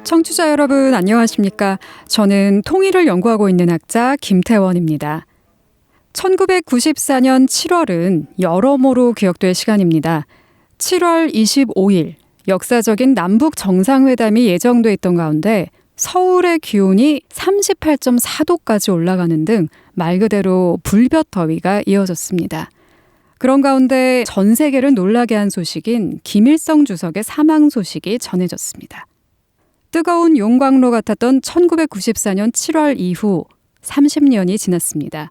청취자 여러분 안녕하십니까? 저는 통일을 연구하고 있는 학자 김태원입니다. 1994년 7월은 여러모로 기억될 시간입니다. 7월 25일 역사적인 남북 정상회담이 예정돼 있던 가운데 서울의 기온이 38.4도까지 올라가는 등 말 그대로 불볕더위가 이어졌습니다. 그런 가운데 전 세계를 놀라게 한 소식인 김일성 주석의 사망 소식이 전해졌습니다. 뜨거운 용광로 같았던 1994년 7월 이후 30년이 지났습니다.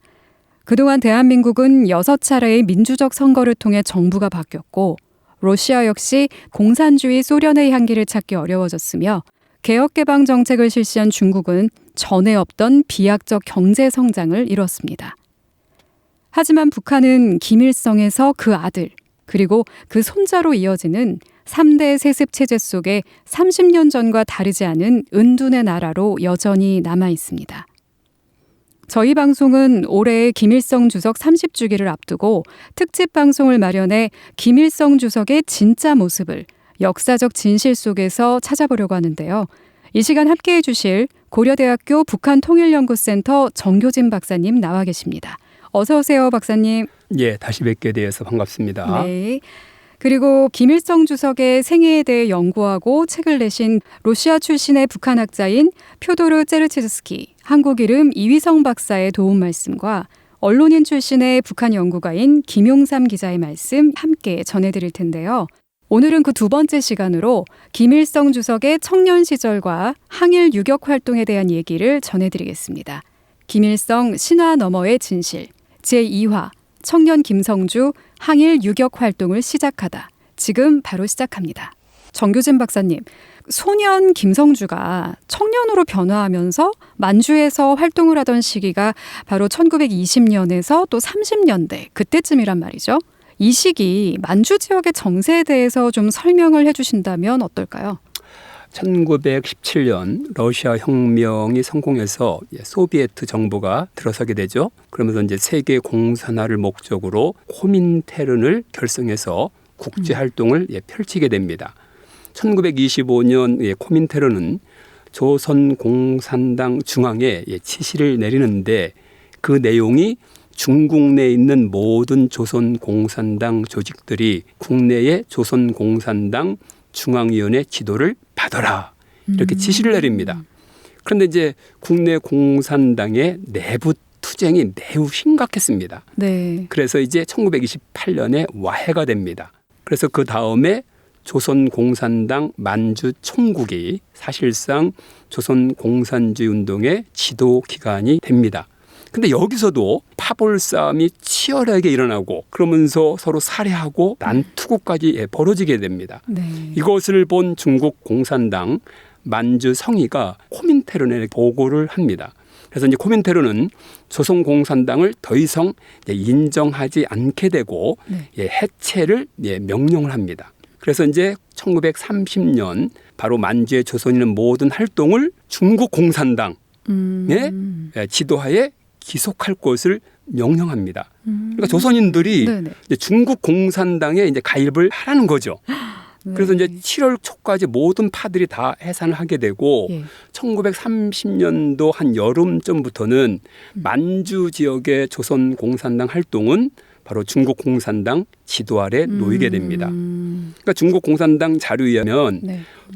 그동안 대한민국은 6차례의 민주적 선거를 통해 정부가 바뀌었고 러시아 역시 공산주의 소련의 향기를 찾기 어려워졌으며 개혁개방 정책을 실시한 중국은 전에 없던 비약적 경제 성장을 이뤘습니다. 하지만 북한은 김일성에서 그 아들 그리고 그 손자로 이어지는 3대 세습 체제 속에 30년 전과 다르지 않은 은둔의 나라로 여전히 남아 있습니다. 저희 방송은 올해 김일성 주석 30주기를 앞두고 특집 방송을 마련해 김일성 주석의 진짜 모습을 역사적 진실 속에서 찾아보려고 하는데요. 이 시간 함께해 주실 고려대학교 북한통일연구센터 정교진 박사님 나와 계십니다. 어서 오세요, 박사님. 예, 다시 뵙게 되어서 반갑습니다. 네. 그리고 김일성 주석의 생애에 대해 연구하고 책을 내신 러시아 출신의 북한학자인 표도르 제르치스키, 한국 이름 이휘성 박사의 도움 말씀과 언론인 출신의 북한 연구가인 김용삼 기자의 말씀 함께 전해드릴 텐데요. 오늘은 그 두 번째 시간으로 김일성 주석의 청년 시절과 항일 유격 활동에 대한 얘기를 전해드리겠습니다. 김일성 신화 너머의 진실 제2화 청년 김성주 항일 유격 활동을 시작하다. 지금 바로 시작합니다. 정교진 박사님, 소년 김성주가 청년으로 변화하면서 만주에서 활동을 하던 시기가 바로 1920년에서 또 30년대 그때쯤이란 말이죠. 이 시기 만주 지역의 정세에 대해서 좀 설명을 해주신다면 어떨까요? 1917년 러시아 혁명이 성공해서 소비에트 정부가 들어서게 되죠. 그러면서 이제 세계 공산화를 목적으로 코민테른을 결성해서 국제 활동을 펼치게 됩니다. 1925년 코민테른은 조선공산당 중앙에 지시를 내리는데 그 내용이 중국 내에 있는 모든 조선공산당 조직들이 국내의 조선공산당 중앙위원회 지도를 받아라 이렇게 지시를 내립니다. 그런데 이제 국내 공산당의 내부 투쟁이 매우 심각했습니다. 네. 그래서 이제 1928년에 와해가 됩니다. 그래서 그 다음에 조선공산당 만주 총국이 사실상 조선공산주의 운동의 지도 기관이 됩니다. 근데 여기서도 파벌 싸움이 치열하게 일어나고 그러면서 서로 살해하고 난투구까지 벌어지게 됩니다. 네. 이것을 본 중국 공산당 만주 성의가 코민테른에 보고를 합니다. 그래서 이제 코민테른은 조선공산당을 더 이상 인정하지 않게 되고 네. 해체를 명령을 합니다. 그래서 이제 1930년 바로 만주에 조선인은 모든 활동을 중국 공산당의 지도하에 기속할 것을 명령합니다. 그러니까 조선인들이 이제 중국 공산당에 이제 가입을 하라는 거죠. 네. 그래서 이제 7월 초까지 모든 파들이 다 해산을 하게 되고 1930년도 한 여름쯤부터는 만주 지역의 조선 공산당 활동은 바로 중국 공산당 지도 아래 놓이게 됩니다. 그러니까 중국 공산당 자료에 의하면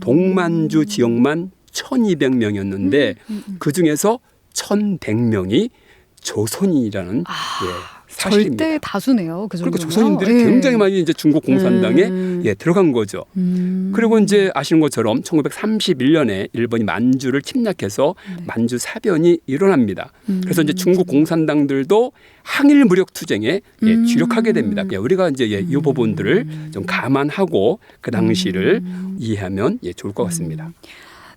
동만주 지역만 1200명이었는데 그중에서 1100명이 조선인이라는 사실입니다. 절대 다수네요. 그 정도면. 그러니까 조선인들이 굉장히 많이 이제 중국 공산당에 들어간 거죠. 그리고 이제 아시는 것처럼 1931년에 일본이 만주를 침략해서 만주 사변이 일어납니다. 그래서 이제 중국 공산당들도 항일 무력 투쟁에 주력하게 됩니다. 우리가 이제 이 부분들을 좀 감안하고 그 당시를 이해하면 좋을 것 같습니다.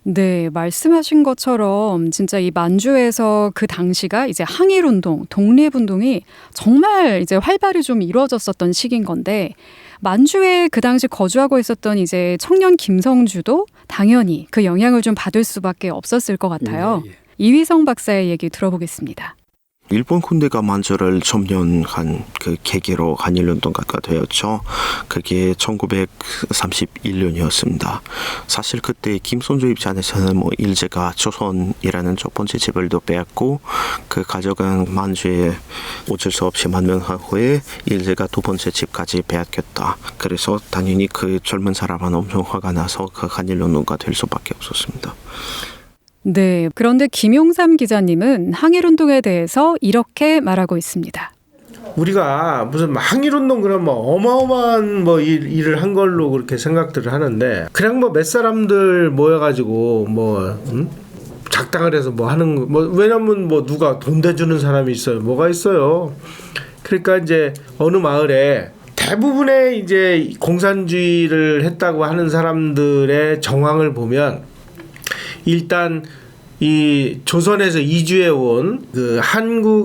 네, 말씀하신 것처럼 진짜 이 만주에서 그 당시가 이제 항일운동, 독립운동이 정말 이제 활발히 좀 이루어졌었던 시기인 건데 만주에 그 당시 거주하고 있었던 이제 청년 김성주도 당연히 그 영향을 좀 받을 수밖에 없었을 것 같아요. 이휘성 박사의 얘기 들어보겠습니다. 일본 군대가 만주를 점령한 그 계기로 한일운동가가 되었죠. 그게 1931년이었습니다. 사실 그때 김선주 입장에서는 뭐 일제가 조선이라는 첫 번째 지배도 빼앗고 그 가져간 만주에 어쩔 수 없이 만명한 후에 일제가 두 번째 집까지 빼앗겼다. 그래서 당연히 그 젊은 사람은 엄청 화가 나서 그 한일운동가 될 수밖에 없었습니다. 네, 그런데 김용삼 기자님은 항일운동에 대해서 이렇게 말하고 있습니다. 우리가 무슨 항일운동 그러면 어마어마한 일을 한 걸로 그렇게 생각들을 하는데 그냥 몇 사람들 모여가지고 작당을 해서 하는 왜냐면 누가 돈 대주는 사람이 있어요. 뭐가 있어요. 그러니까 이제 어느 마을에 대부분의 이제 공산주의를 했다고 하는 사람들의 정황을 보면 일단 이 조선에서 이주해 온 그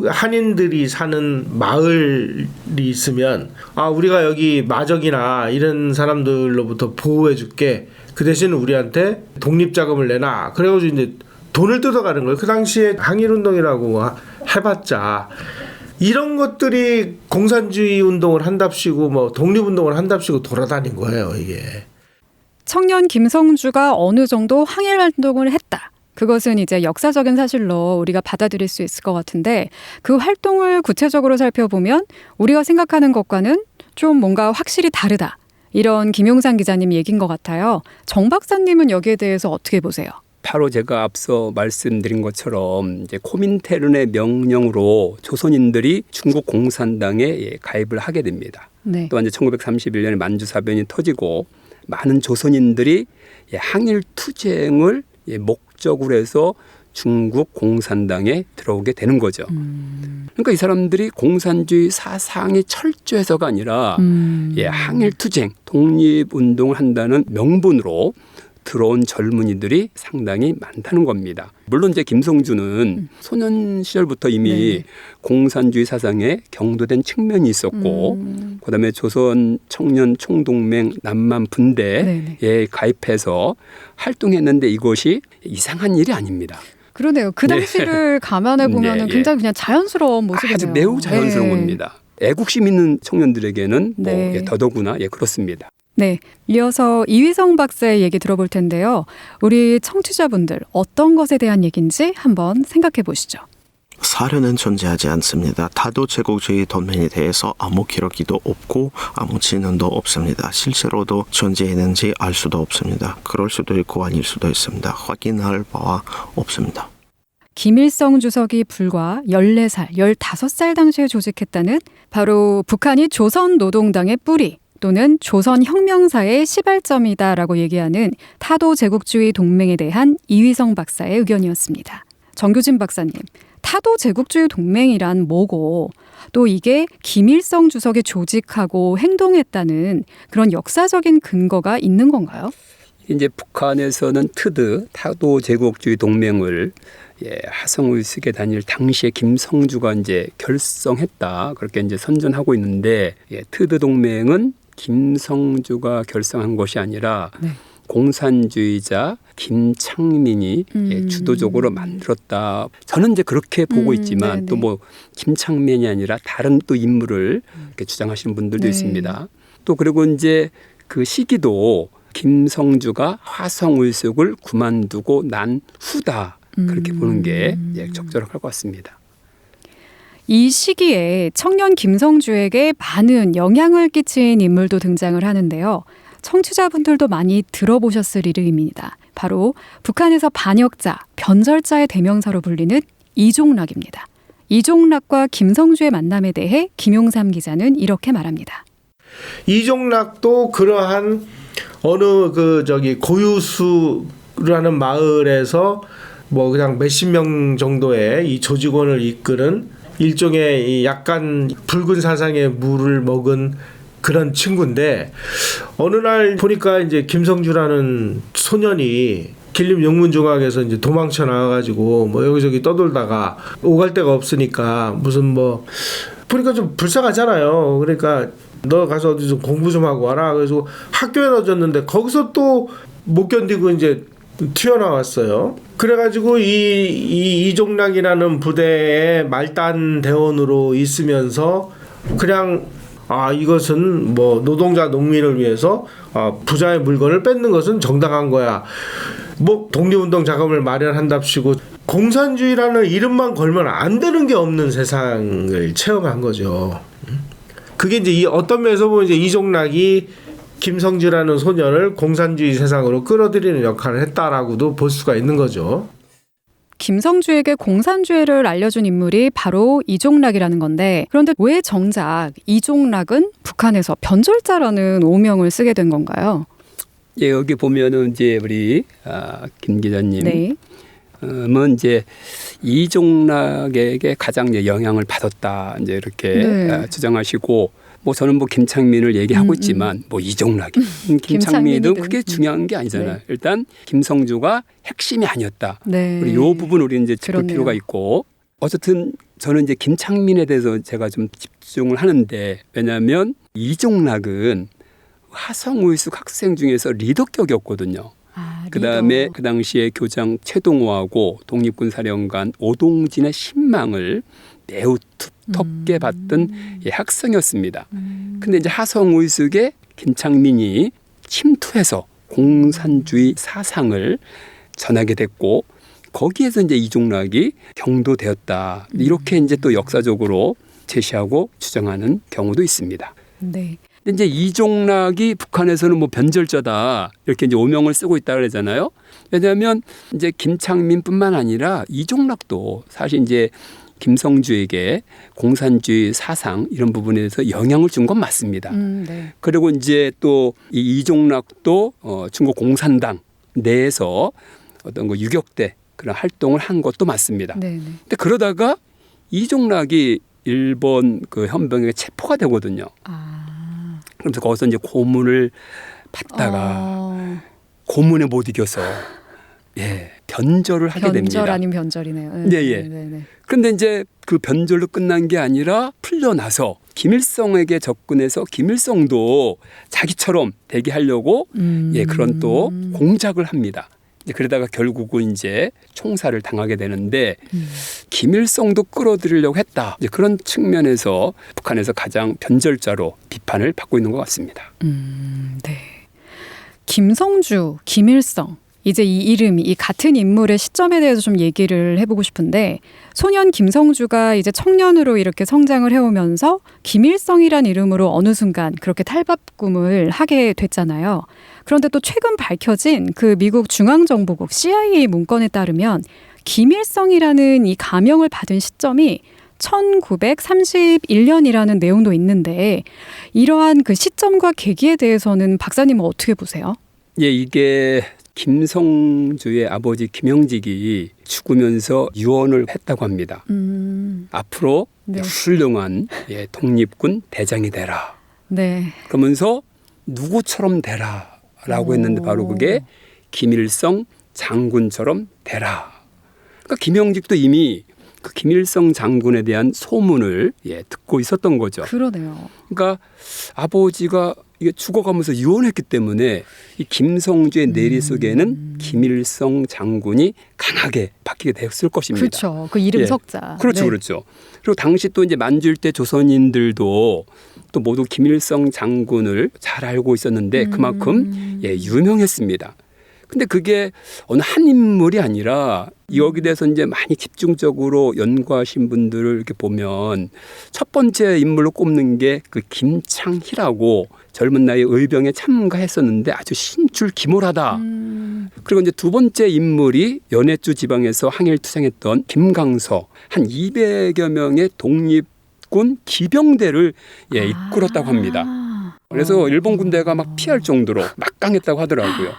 한인들이 사는 마을이 있으면 우리가 여기 마적이나 이런 사람들로부터 보호해 줄게. 그 대신 우리한테 독립자금을 내놔. 그래가지고 이제 돈을 뜯어가는 거예요. 그 당시에 항일운동이라고 해봤자 이런 것들이 공산주의 운동을 한답시고 독립운동을 한답시고 돌아다닌 거예요. 이게. 청년 김성주가 어느 정도 항일활동을 했다. 그것은 이제 역사적인 사실로 우리가 받아들일 수 있을 것 같은데 그 활동을 구체적으로 살펴보면 우리가 생각하는 것과는 좀 뭔가 확실히 다르다. 이런 김용삼 기자님 얘기인 것 같아요. 정 박사님은 여기에 대해서 어떻게 보세요? 바로 제가 앞서 말씀드린 것처럼 이제 코민테른의 명령으로 조선인들이 중국 공산당에 가입을 하게 됩니다. 네. 또한 이제 1931년에 만주사변이 터지고 많은 조선인들이 항일 투쟁을 목적으로 해서 중국 공산당에 들어오게 되는 거죠. 그러니까 이 사람들이 공산주의 사상이 철저해서가 아니라 항일 투쟁, 독립운동을 한다는 명분으로 들어온 젊은이들이 상당히 많다는 겁니다. 물론 이제 김성주는 소년 시절부터 이미 네. 공산주의 사상에 경도된 측면이 있었고 그다음에 조선 청년 총동맹 남만 분대에 가입해서 활동했는데 이것이 이상한 일이 아닙니다. 그러네요. 그 당시를 감안해 보면 굉장히 그냥 자연스러운 모습이네요. 아주 매우 자연스러운 겁니다. 애국심 있는 청년들에게는 더더구나 그렇습니다. 네, 이어서 이휘성 박사의 얘기 들어볼 텐데요. 우리 청취자분들 어떤 것에 대한 얘기인지 한번 생각해 보시죠. 사료는 존재하지 않습니다. 다도 제국주의 동맹에 대해서 아무 기록이도 없고 아무 진언도 없습니다. 실제로도 존재했는지 알 수도 없습니다. 그럴 수도 있고 아닐 수도 있습니다. 확인할 바와 없습니다. 김일성 주석이 불과 14살, 15살 당시에 조직했다는 바로 북한이 조선노동당의 뿌리 또는 조선혁명사의 시발점이다라고 얘기하는 타도 제국주의 동맹에 대한 이휘성 박사의 의견이었습니다. 정규진 박사님, 타도 제국주의 동맹이란 뭐고 또 이게 김일성 주석이 조직하고 행동했다는 그런 역사적인 근거가 있는 건가요? 이제 북한에서는 타도 제국주의 동맹을 하성울스계 단일 당시에 김성주가 이제 결성했다 그렇게 이제 선전하고 있는데 트드 동맹은 김성주가 결성한 것이 아니라 공산주의자 김창민이 주도적으로 만들었다. 저는 이제 그렇게 보고 있지만 또 김창민이 아니라 다른 또 인물을 이렇게 주장하시는 분들도 있습니다. 또 그리고 이제 그 시기도 김성주가 화성울숙을 그만두고 난 후다. 그렇게 보는 게 적절할 것 같습니다. 이 시기에 청년 김성주에게 많은 영향을 끼친 인물도 등장을 하는데요. 청취자분들도 많이 들어보셨을 이름입니다. 바로 북한에서 반역자, 변절자의 대명사로 불리는 이종락입니다. 이종락과 김성주의 만남에 대해 김용삼 기자는 이렇게 말합니다. 이종락도 그러한 어느 고유수라는 마을에서 그냥 몇십 명 정도의 이 조직원을 이끄는 일종의 약간 붉은 사상의 물을 먹은 그런 친구인데 어느 날 보니까 이제 김성주라는 소년이 길림 영문중학에서 이제 도망쳐 나와가지고 여기저기 떠돌다가 오갈 데가 없으니까 무슨 보니까 좀 불쌍하잖아요. 그러니까 너 가서 어디 좀 공부 좀 하고 와라. 그래서 학교에 넣어줬는데 거기서 또 못 견디고 이제 튀어나왔어요. 그래가지고 이 이종락이라는 부대의 말단 대원으로 있으면서 그냥 이것은 뭐 노동자 농민을 위해서 부자의 물건을 뺏는 것은 정당한 거야. 뭐 독립운동 자금을 마련한답시고 공산주의라는 이름만 걸면 안 되는 게 없는 세상을 체험한 거죠. 그게 이제 어떤 면에서 보면 이제 이종락이 김성주라는 소년을 공산주의 세상으로 끌어들이는 역할을 했다라고도 볼 수가 있는 거죠. 김성주에게 공산주의를 알려준 인물이 바로 이종락이라는 건데, 그런데 왜 정작 이종락은 북한에서 변절자라는 오명을 쓰게 된 건가요? 예, 여기 보면은 이제 우리 김 기자님, 네. 이제 이종락에게 가장 이제 영향을 받았다 이제 이렇게 네. 주장하시고, 뭐 저는 뭐 김창민을 얘기하고 있지만 뭐 이종락이 김창민도 그게 중요한 게 아니잖아요. 네. 일단 김성주가 핵심이 아니었다. 네. 우리 요 부분 우리는 이제 짚을 그렇네요. 필요가 있고, 어쨌든 저는 이제 김창민에 대해서 제가 좀 집중을 하는데, 왜냐하면 이종락은 화성의숙 학생 중에서 리더격이었거든요. 그다음에 그 당시에 교장 최동호하고 독립군 사령관 오동진의 신망을 매우 두텁게 받던 학생이었습니다. 근데 이제 화성의숙에 김창민이 침투해서 공산주의 사상을 전하게 됐고, 거기에서 이제 이종락이 경도되었다. 이렇게 이제 또 역사적으로 제시하고 주장하는 경우도 있습니다. 네. 근데 이제 이종락이 북한에서는 뭐 변절자다 이렇게 이제 오명을 쓰고 있다 그러잖아요. 왜냐하면 이제 김창민뿐만 아니라 이종락도 사실 이제 김성주에게 공산주의 사상 이런 부분에 대해서 영향을 준 건 맞습니다. 네. 그리고 이제 또 이 이종락도 중국 공산당 내에서 어떤 거 유격대 그런 활동을 한 것도 맞습니다. 네. 네. 근데 그러다가 이종락이 일본 그 현병에게 체포가 되거든요. 그래서 거기서 이제 고문을 받다가 고문에 못 이겨서 변절을 하게 됩니다. 변절 아닌 변절이네요. 네. 네. 그런데 이제 그 변절로 끝난 게 아니라 풀려나서 김일성에게 접근해서 김일성도 자기처럼 되게 하려고 그런 또 공작을 합니다. 그러다가 결국은 이제 총살을 당하게 되는데 김일성도 끌어들이려고 했다. 이제 그런 측면에서 북한에서 가장 변절자로 비판을 받고 있는 것 같습니다. 네. 김성주, 김일성. 이제 이 이름이 이 같은 인물의 시점에 대해서 좀 얘기를 해보고 싶은데, 소년 김성주가 이제 청년으로 이렇게 성장을 해오면서 김일성이란 이름으로 어느 순간 그렇게 탈바꿈을 하게 됐잖아요. 그런데 또 최근 밝혀진 그 미국 중앙정보국 CIA 문건에 따르면 김일성이라는 이 가명을 받은 시점이 1931년이라는 내용도 있는데, 이러한 그 시점과 계기에 대해서는 박사님은 어떻게 보세요? 이게 김성주의 아버지 김영직이 죽으면서 유언을 했다고 합니다. 앞으로 네. 훌륭한 독립군 대장이 되라. 네. 그러면서 누구처럼 되라라고 했는데 바로 그게 김일성 장군처럼 되라. 그러니까 김영직도 이미 그 김일성 장군에 대한 소문을 듣고 있었던 거죠. 그러네요. 그러니까 아버지가 이게 죽어가면서 유언했기 때문에 이 김성주의 내리 속에는 김일성 장군이 강하게 박히게 되었을 것입니다. 그렇죠. 그 이름 석자. 그렇죠, 네. 그렇죠. 그리고 당시 또 이제 만주일대 조선인들도 또 모두 김일성 장군을 잘 알고 있었는데 그만큼 유명했습니다. 근데 그게 어느 한 인물이 아니라 여기 대해서 이제 많이 집중적으로 연구하신 분들을 이렇게 보면 첫 번째 인물로 꼽는 게 그 김창희라고 젊은 나이에 의병에 참가했었는데 아주 신출기몰하다. 그리고 이제 두 번째 인물이 연해주 지방에서 항일 투쟁했던 김강서, 한 200여 명의 독립군 기병대를 이끌었다고 합니다. 그래서 일본 군대가 막 피할 정도로 막강했다고 하더라고요.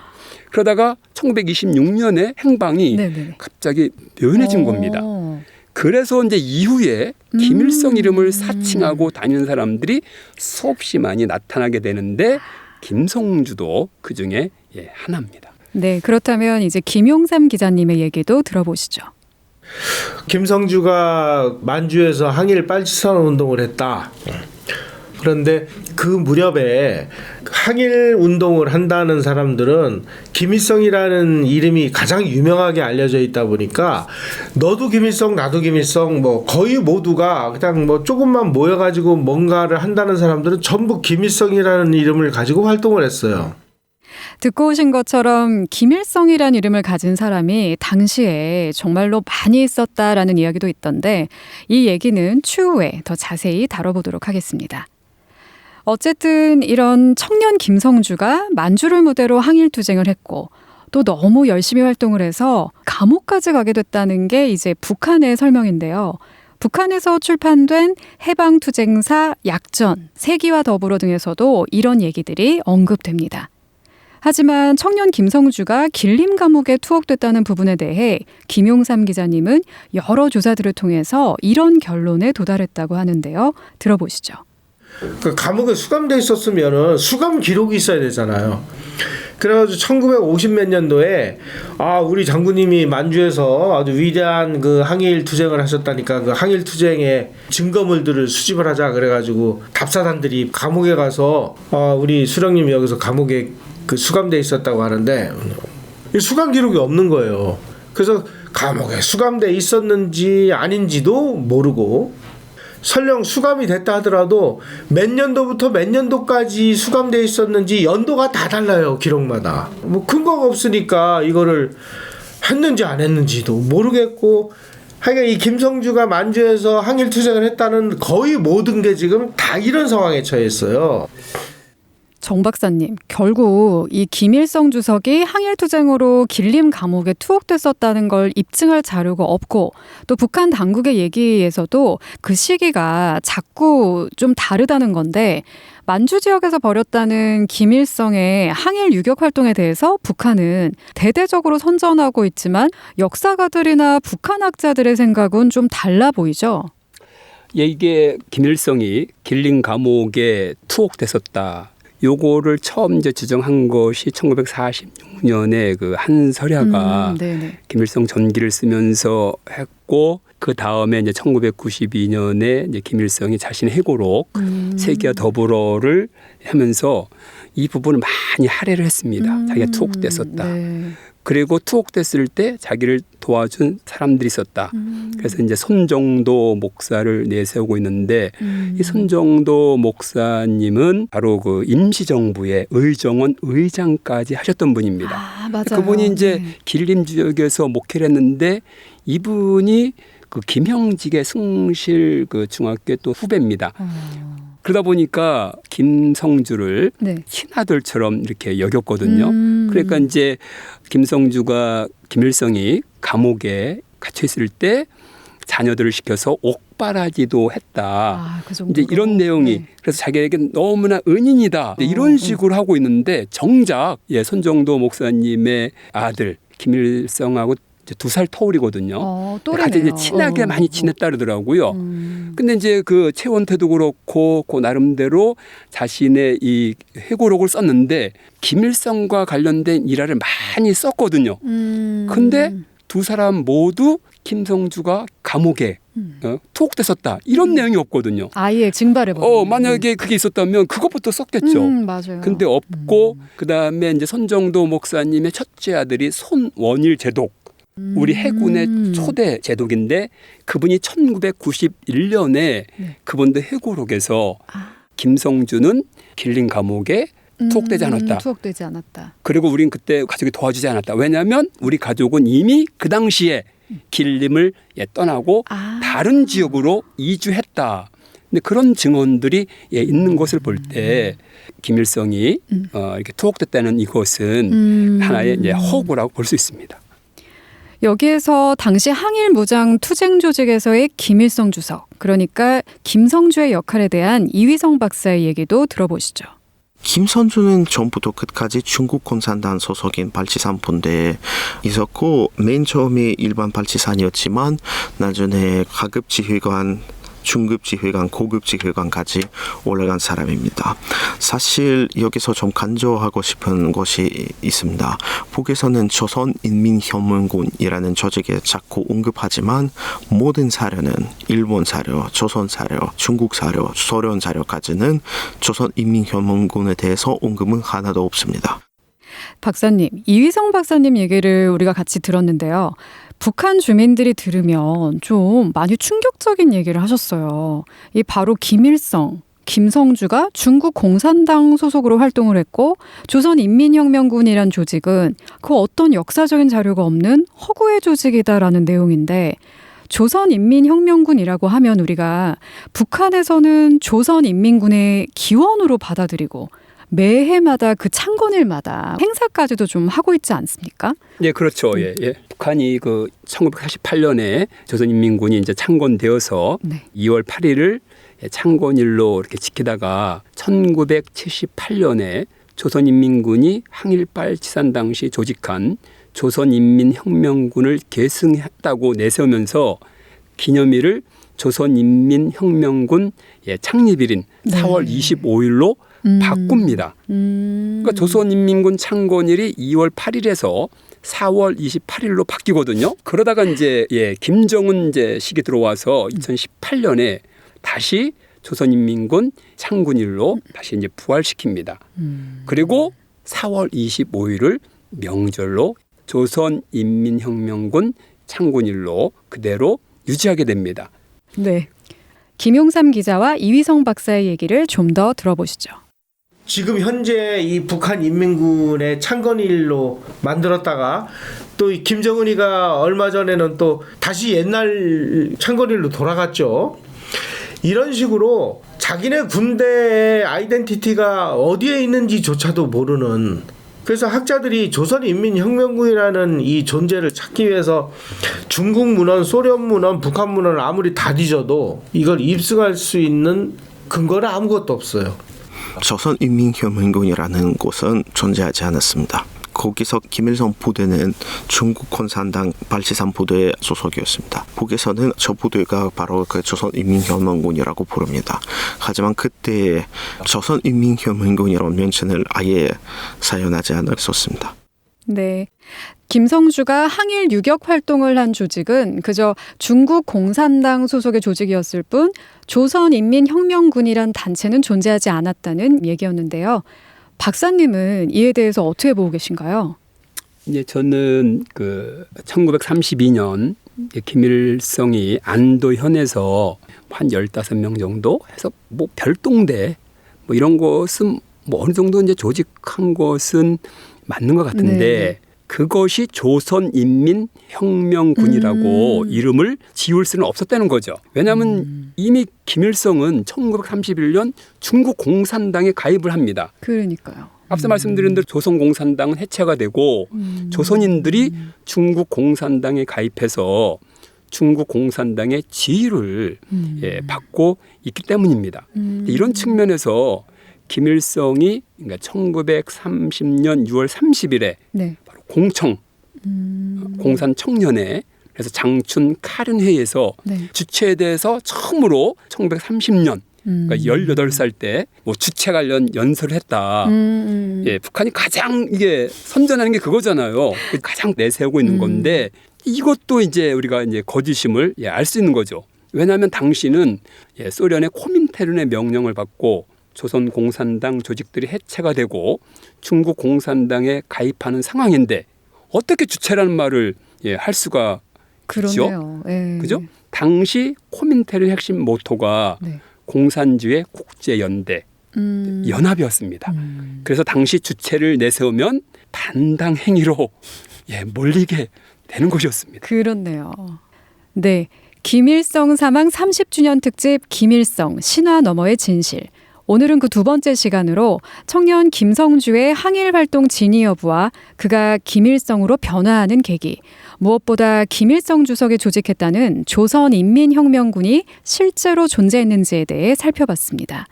그러다가 1926년에 행방이 갑자기 묘연해진 겁니다. 그래서 이제 이후에 김일성 이름을 사칭하고 다니는 사람들이 수없이 많이 나타나게 되는데 김성주도 그 중에 하나입니다. 네, 그렇다면 이제 김용삼 기자님의 얘기도 들어보시죠. 김성주가 만주에서 항일 빨치산 운동을 했다. 그런데 그 무렵에 항일 운동을 한다는 사람들은 김일성이라는 이름이 가장 유명하게 알려져 있다 보니까 너도 김일성 나도 김일성 뭐 거의 모두가 그냥 뭐 조금만 모여가지고 뭔가를 한다는 사람들은 전부 김일성이라는 이름을 가지고 활동을 했어요. 듣고 오신 것처럼 김일성이란 이름을 가진 사람이 당시에 정말로 많이 있었다라는 이야기도 있던데 이 얘기는 추후에 더 자세히 다뤄보도록 하겠습니다. 어쨌든 이런 청년 김성주가 만주를 무대로 항일투쟁을 했고 또 너무 열심히 활동을 해서 감옥까지 가게 됐다는 게 이제 북한의 설명인데요. 북한에서 출판된 해방투쟁사 약전, 세기와 더불어 등에서도 이런 얘기들이 언급됩니다. 하지만 청년 김성주가 길림 감옥에 투옥됐다는 부분에 대해 김용삼 기자님은 여러 조사들을 통해서 이런 결론에 도달했다고 하는데요. 들어보시죠. 그 감옥에 수감돼 있었으면은 수감 기록이 있어야 되잖아요. 그래가지고 1950 몇 년도에 우리 장군님이 만주에서 아주 위대한 그 항일 투쟁을 하셨다니까 그 항일 투쟁의 증거물들을 수집을 하자 그래가지고 답사단들이 감옥에 가서 우리 수령님이 여기서 감옥에 그 수감돼 있었다고 하는데 이 수감 기록이 없는 거예요. 그래서 감옥에 수감돼 있었는지 아닌지도 모르고 설령 수감이 됐다 하더라도 몇 년도부터 몇 년도까지 수감돼 있었는지 연도가 다 달라요. 기록마다. 뭐 근거가 없으니까 이거를 했는지 안 했는지도 모르겠고 하여간 이 김성주가 만주에서 항일투쟁을 했다는 거의 모든 게 지금 다 이런 상황에 처해 있어요. 정 박사님, 결국 이 김일성 주석이 항일투쟁으로 길림 감옥에 투옥됐었다는 걸 입증할 자료가 없고 또 북한 당국의 얘기에서도 그 시기가 자꾸 좀 다르다는 건데 만주 지역에서 벌였다는 김일성의 항일 유격 활동에 대해서 북한은 대대적으로 선전하고 있지만 역사가들이나 북한학자들의 생각은 좀 달라 보이죠? 예, 이게 김일성이 길림 감옥에 투옥됐었다. 요거를 처음 이제 지정한 것이 1946년에 그 한서랴가 김일성 전기를 쓰면서 했고 그 다음에 이제 1992년에 이제 김일성이 자신의 회고록 세기와 더불어를 하면서 이 부분을 많이 할애를 했습니다. 자기가 투옥됐었다. 네. 그리고 투옥됐을 때 자기를 도와준 사람들이 있었다. 그래서 이제 손정도 목사를 내세우고 있는데 이 손정도 목사님은 바로 그 임시정부의 의정원 의장까지 하셨던 분입니다. 맞아요. 그분이 이제 길림 지역에서 목회를 했는데 이분이 그 김형직의 승실 그 중학교 또 후배입니다. 그러다 보니까 김성주를 친아들처럼 이렇게 여겼거든요. 그러니까 이제 김일성이 감옥에 갇혀 있을 때 자녀들을 시켜서 옥바라지도 했다. 그 이제 이런 내용이 그래서 자기에게 너무나 은인이다. 이런 식으로 하고 있는데 정작 손정도 목사님의 아들 김일성하고 2살 터울이거든요. 같이 이제 친하게 많이 지냈다 그러더라고요. 근데 이제 그 최원태도 그렇고 그 나름대로 자신의 이 회고록을 썼는데 김일성과 관련된 일화를 많이 썼거든요. 근데 두 사람 모두 김성주가 감옥에 투옥됐었다. 이런 내용이 없거든요. 아예 증발해버려. 만약에 그게 있었다면 그것부터 썼겠죠. 맞아요. 근데 없고 그다음에 이제 손정도 목사님의 첫째 아들이 손원일 제독. 우리 해군의 초대 제독인데 그분이 1991년에 그분들 회고록에서 김성주는 길림 감옥에 투옥되지 않았다. 그리고 우린 그때 가족이 도와주지 않았다. 왜냐하면 우리 가족은 이미 그 당시에 길림을 떠나고 다른 지역으로 이주했다. 근데 그런 증언들이 있는 것을 볼 때 김일성이 이렇게 투옥됐다는 이것은 하나의 이제 허구라고 볼 수 있습니다. 여기에서 당시 항일 무장 투쟁 조직에서의 김일성 주석, 그러니까 김성주의 역할에 대한 이휘성 박사의 얘기도 들어보시죠. 김성주는 처음부터 끝까지 중국 공산당 소속인 발치산 본대에 있었고 맨 처음에 일반 발치산이었지만 나중에 가급 지휘관 중급 지휘관, 고급 지휘관까지 올라간 사람입니다. 사실 여기서 좀 강조하고 싶은 것이 있습니다. 북에서는 조선인민혁명군이라는 조직에 자꾸 언급하지만 모든 사료는 일본 사료, 조선 사료, 중국 사료, 소련 사료까지는 조선인민혁명군에 대해서 언급은 하나도 없습니다. 박사님, 이휘성 박사님 얘기를 우리가 같이 들었는데요. 북한 주민들이 들으면 좀 많이 충격적인 얘기를 하셨어요. 이 바로 김일성, 김성주가 중국 공산당 소속으로 활동을 했고 조선인민혁명군이란 조직은 그 어떤 역사적인 자료가 없는 허구의 조직이다라는 내용인데 조선인민혁명군이라고 하면 우리가 북한에서는 조선인민군의 기원으로 받아들이고 매해마다 그 창건일마다 행사까지도 좀 하고 있지 않습니까? 예, 그렇죠. 예, 예. 북한이 그 1948년에 조선인민군이 이제 창건되어서 네. 2월 8일을 창건일로 이렇게 지키다가 1978년에 조선인민군이 항일발 치산 당시 조직한 조선인민혁명군을 계승했다고 내세우면서 기념일을 조선인민혁명군 창립일인 네. 4월 25일로 바꿉니다. 그러니까 조선인민군 창건일이 2월 8일에서 4월 28일로 바뀌거든요. 그러다가 이제 김정은 이제 시기 들어와서 2018년에 다시 조선인민군 창군일로 다시 이제 부활시킵니다. 그리고 4월 25일을 명절로 조선인민혁명군 창군일로 그대로 유지하게 됩니다. 네. 김용삼 기자와 이휘성 박사의 얘기를 좀 더 들어보시죠. 지금 현재 이 북한 인민군의 창건일로 만들었다가 또 이 김정은이가 얼마 전에는 또 다시 옛날 창건일로 돌아갔죠. 이런 식으로 자기네 군대의 아이덴티티가 어디에 있는지조차도 모르는, 그래서 학자들이 조선인민혁명군이라는 이 존재를 찾기 위해서 중국 문헌, 소련 문헌, 북한 문헌을 아무리 다 뒤져도 이걸 입증할 수 있는 근거는 아무것도 없어요. 조선인민혁명군이라는 곳은 존재하지 않았습니다. 거기서 김일성 부대는 중국 공산당 발치산 부대의 소속이었습니다. 북에서는 저 부대가 바로 그 조선인민혁명군이라고 부릅니다. 하지만 그때 조선인민혁명군이라는 명칭을 아예 사용하지 않았었습니다. 네. 김성주가 항일 유격 활동을 한 조직은 그저 중국 공산당 소속의 조직이었을 뿐 조선인민혁명군이란 단체는 존재하지 않았다는 얘기였는데요. 박사님은 이에 대해서 어떻게 보고 계신가요? 이제 저는 그 1932년 김일성이 안도현에서 한 15명 정도 해서 뭐 별동대 뭐 이런 것은 뭐 어느 정도 이제 조직한 것은 맞는 것 같은데 네. 그것이 조선인민혁명군이라고 이름을 지을 수는 없었다는 거죠. 왜냐하면 이미 김일성은 1931년 중국 공산당에 가입을 합니다. 그러니까요. 앞서 말씀드린 대로 조선 공산당은 해체가 되고 조선인들이 중국 공산당에 가입해서 중국 공산당의 지위를 받고 있기 때문입니다. 이런 측면에서 김일성이 그러니까 1930년 6월 30일에 네. 바로 공청 공산청년회 그래서 장춘 카른회의에서 네. 주체에 대해서 처음으로 1930년 그러니까 18살 때 뭐 주체 관련 연설을 했다. 예, 북한이 가장 이게 선전하는 게 그거잖아요. 가장 내세우고 있는 건데 이것도 이제 우리가 이제 거짓임을 알 수 있는 거죠. 왜냐하면 당시는 소련의 코민테른의 명령을 받고 조선 공산당 조직들이 해체가 되고 중국 공산당에 가입하는 상황인데 어떻게 주체라는 말을 할 수가 있죠? 그러네요. 예. 그죠? 당시 코민테른 핵심 모토가 네. 공산주의 국제연대 연합이었습니다. 그래서 당시 주체를 내세우면 반당 행위로 몰리게 되는 것이었습니다. 그렇네요. 네. 김일성 사망 30주년 특집 김일성 신화 너머의 진실. 오늘은 그 두 번째 시간으로 청년 김성주의 항일 활동 진위 여부와 그가 김일성으로 변화하는 계기, 무엇보다 김일성 주석이 조직했다는 조선인민혁명군이 실제로 존재했는지에 대해 살펴봤습니다.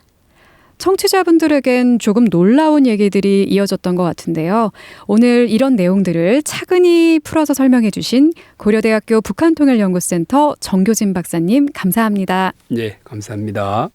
청취자분들에겐 조금 놀라운 얘기들이 이어졌던 것 같은데요. 오늘 이런 내용들을 차근히 풀어서 설명해 주신 고려대학교 북한통일연구센터 정교진 박사님 감사합니다. 네, 감사합니다.